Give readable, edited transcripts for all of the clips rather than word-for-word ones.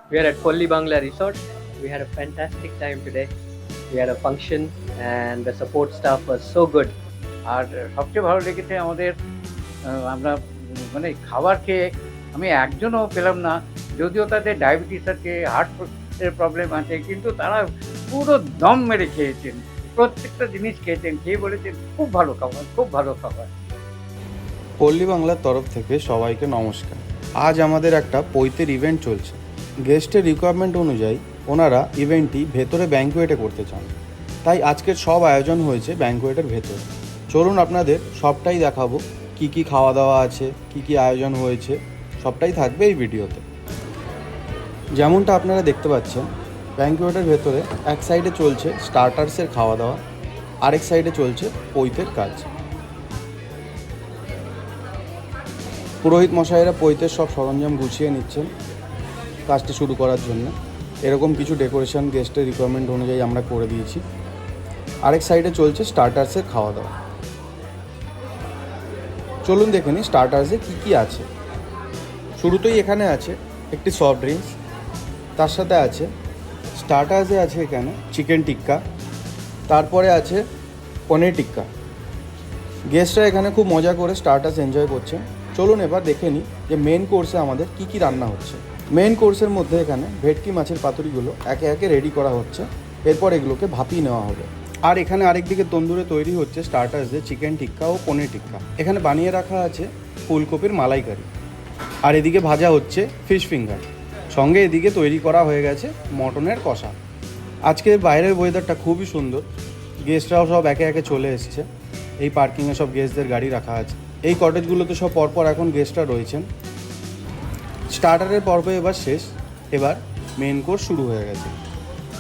We are at Polli Bangla Resort. We had a fantastic time today. We had a function and the support staff was so good. আর সবচেয়ে ভালো লেগেছে আমাদের আমরা মানে খাবার খেয়ে আমি একজনও পেলাম না, যদিও তাদের ডায়াবেটিস আছে, হার্টের প্রবলেম আছে, কিন্তু তারা পুরো দম মেরে খেয়েছেন, প্রত্যেকটা জিনিস খেয়েছেন, খেয়ে বলেছেন খুব ভালো খাবার, খুব ভালো খাবার। পল্লী বাংলার তরফ থেকে সবাইকে নমস্কার। আজ আমাদের একটা পৈতের ইভেন্ট চলছে। গেস্টের রিকোয়ারমেন্ট অনুযায়ী ওনারা ইভেন্টটি ভেতরে ব্যাঙ্কোয়েটে করতে চান, তাই আজকের সব আয়োজন হয়েছে ব্যাঙ্কোয়েটের ভেতরে। চলুন আপনাদের সবটাই দেখাবো, কি কি খাওয়া দাওয়া আছে, কি কি আয়োজন হয়েছে, সবটাই থাকবে এই ভিডিওতে। যেমনটা আপনারা দেখতে পাচ্ছেন, ব্যাঙ্কোয়েটের ভেতরে এক সাইডে চলছে স্টার্টার্সের খাওয়া দাওয়া, আরেক সাইডে চলছে পৈতের কাজ। পুরোহিত মশাইরা পৈতের সব সরঞ্জাম গুছিয়ে নিচ্ছেন কাজটি শুরু করার জন্য। এরকম কিছু ডেকোরেশন গেস্টের রিকোয়ারমেন্ট অনুযায়ী আমরা করে দিয়েছি। আরেক সাইডে চলছে স্টার্টার্সের খাওয়া দাওয়া। চলুন দেখে নিই স্টার্টার্সে কী কী আছে। শুরুতেই এখানে আছে একটি সফট ড্রিঙ্কস, তার সাথে আছে স্টার্টার্সে আছে এখানে চিকেন টিক্কা, তারপরে আছে পনির টিক্কা। গেস্টরা এখানে খুব মজা করে স্টার্টার্স এনজয় করছেন। চলুন এবার দেখে নিই যে মেন কোর্সে আমাদের কী কী রান্না হচ্ছে। মেন কোর্সের মধ্যে এখানে ভেটকি মাছের পাতুরিগুলো একে একে রেডি করা হচ্ছে, এরপর এগুলোকে ভাপিয়ে নেওয়া হবে। আর এখানে আরেকদিকে তন্দুরে তৈরি হচ্ছে স্টার্টার্সে চিকেন টিক্কা ও পনির টিক্কা। এখানে বানিয়ে রাখা আছে ফুলকপির মালাইকারি, আর এদিকে ভাজা হচ্ছে ফিশ ফিঙ্গার। সঙ্গে এদিকে তৈরি করা হয়ে গেছে মটনের কষা। আজকের বাইরের ওয়েদারটা খুবই সুন্দর, গেস্টরাও সব একে একে চলে এসছে। এই পার্কিংয়ে সব গেস্টদের গাড়ি রাখা আছে। এই কটেজগুলোতে সব পরপর এখন গেস্টরা রয়েছেন। স্টার্টারের পর্ব এবার শেষ, এবার মেন কোর্স শুরু হয়ে গেছে।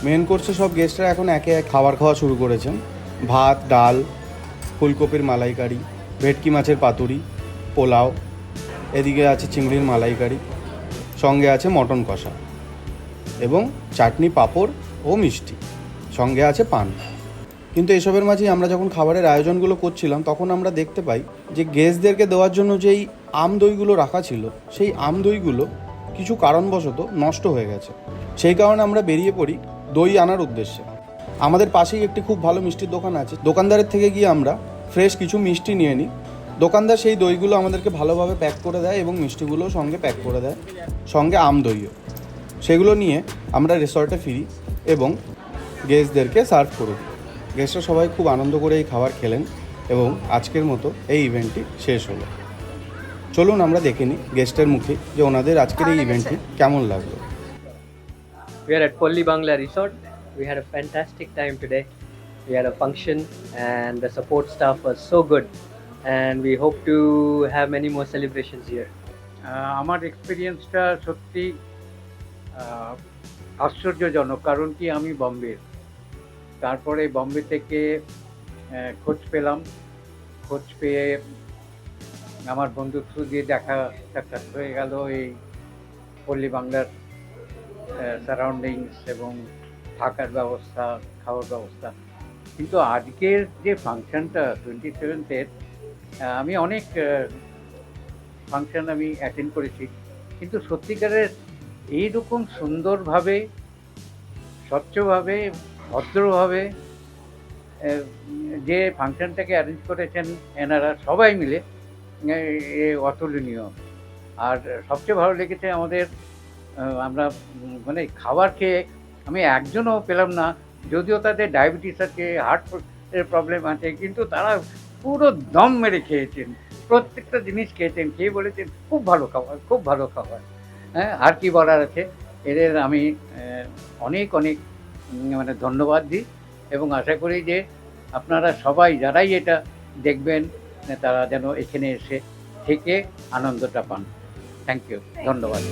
মেন কোর্সে সব গেস্টরা এখন একে এক খাবার খাওয়া শুরু করেছেন। ভাত, ডাল, ফুলকপির মালাইকারি, ভেটকি মাছের পাতুরি, পোলাও, এদিকে আছে চিংড়ির মালাইকারি, সঙ্গে আছে মটন কষা এবং চাটনি, পাঁপড় ও মিষ্টি, সঙ্গে আছে পান। কিন্তু এসবের মাঝেই আমরা যখন খাবারের আয়োজনগুলো করছিলাম তখন আমরা দেখতে পাই যে গেস্টদেরকে দেওয়ার জন্য যেই আম দইগুলো রাখা ছিল, সেই আম দইগুলো কিছু কারণবশত নষ্ট হয়ে গেছে। সেই কারণে আমরা বেরিয়ে পড়ি দই আনার উদ্দেশ্যে। আমাদের পাশেই একটি খুব ভালো মিষ্টির দোকান আছে, দোকানদারের থেকে গিয়ে আমরা ফ্রেশ কিছু মিষ্টি নিয়ে নিই। দোকানদার সেই দইগুলো আমাদেরকে ভালোভাবে প্যাক করে দেয় এবং মিষ্টিগুলোও সঙ্গে প্যাক করে দেয়, সঙ্গে আম দইও। সেগুলো নিয়ে আমরা রিসর্টে ফিরি এবং গেস্টদেরকে সার্ভ করে দিই। গেস্টরা সবাই খুব আনন্দ করে এই খাবার খেলেন এবং আজকের মতো এই ইভেন্টটি শেষ হলো। চলুন আমরা দেখে নিই গেস্টের মুখে যে ওনাদের আজকের এই ইভেন্টটি কেমন লাগলো। We are at Polli Bangla Resort. We had a fantastic time today. We had a function and the support staff was so good. And we hope to have many more celebrations here. আমার এক্সপিরিয়েন্সটা সত্যি আশ্চর্যজনক, কারণ কি আমি বম্বের, তারপরে বম্বে থেকে খোঁজ পেলাম, খোঁজ পেয়ে আমার বন্ধু থ্রু দিয়ে দেখা সাক্ষাৎ হয়ে গেল এই পল্লী বাংলার সারাউন্ডিংস এবং থাকার ব্যবস্থা, খাওয়ার ব্যবস্থা। কিন্তু আজকের যে ফাংশনটা 27th, আমি অনেক ফাংশন আমি অ্যাটেন্ড করেছি, কিন্তু সত্যিকারের এইরকম সুন্দরভাবে, স্বচ্ছভাবে, ভদ্রভাবে যে ফাংশনটাকে অ্যারেঞ্জ করেছেন এনারা সবাই মিলে, অতুলনীয়। আর সবচেয়ে ভালো লেগেছে আমাদের আমরা মানে খাবার খেয়ে আমি একজনও পেলাম না, যদিও তাদের ডায়াবেটিস আছে, হার্টের প্রবলেম আছে, কিন্তু তারা পুরো দম মেরে খেয়েছেন, প্রত্যেকটা জিনিস খেয়েছেন, খেয়ে বলেছেন খুব ভালো খাবার, খুব ভালো খাবার। হ্যাঁ, আর কি বলার আছে। এদের আমি অনেক অনেক মানে ধন্যবাদ দিই এবং আশা করি যে আপনারা সবাই যারাই এটা দেখবেন তারা যেন এখানে এসে থেকে আনন্দটা পান। থ্যাংক ইউ, ধন্যবাদ।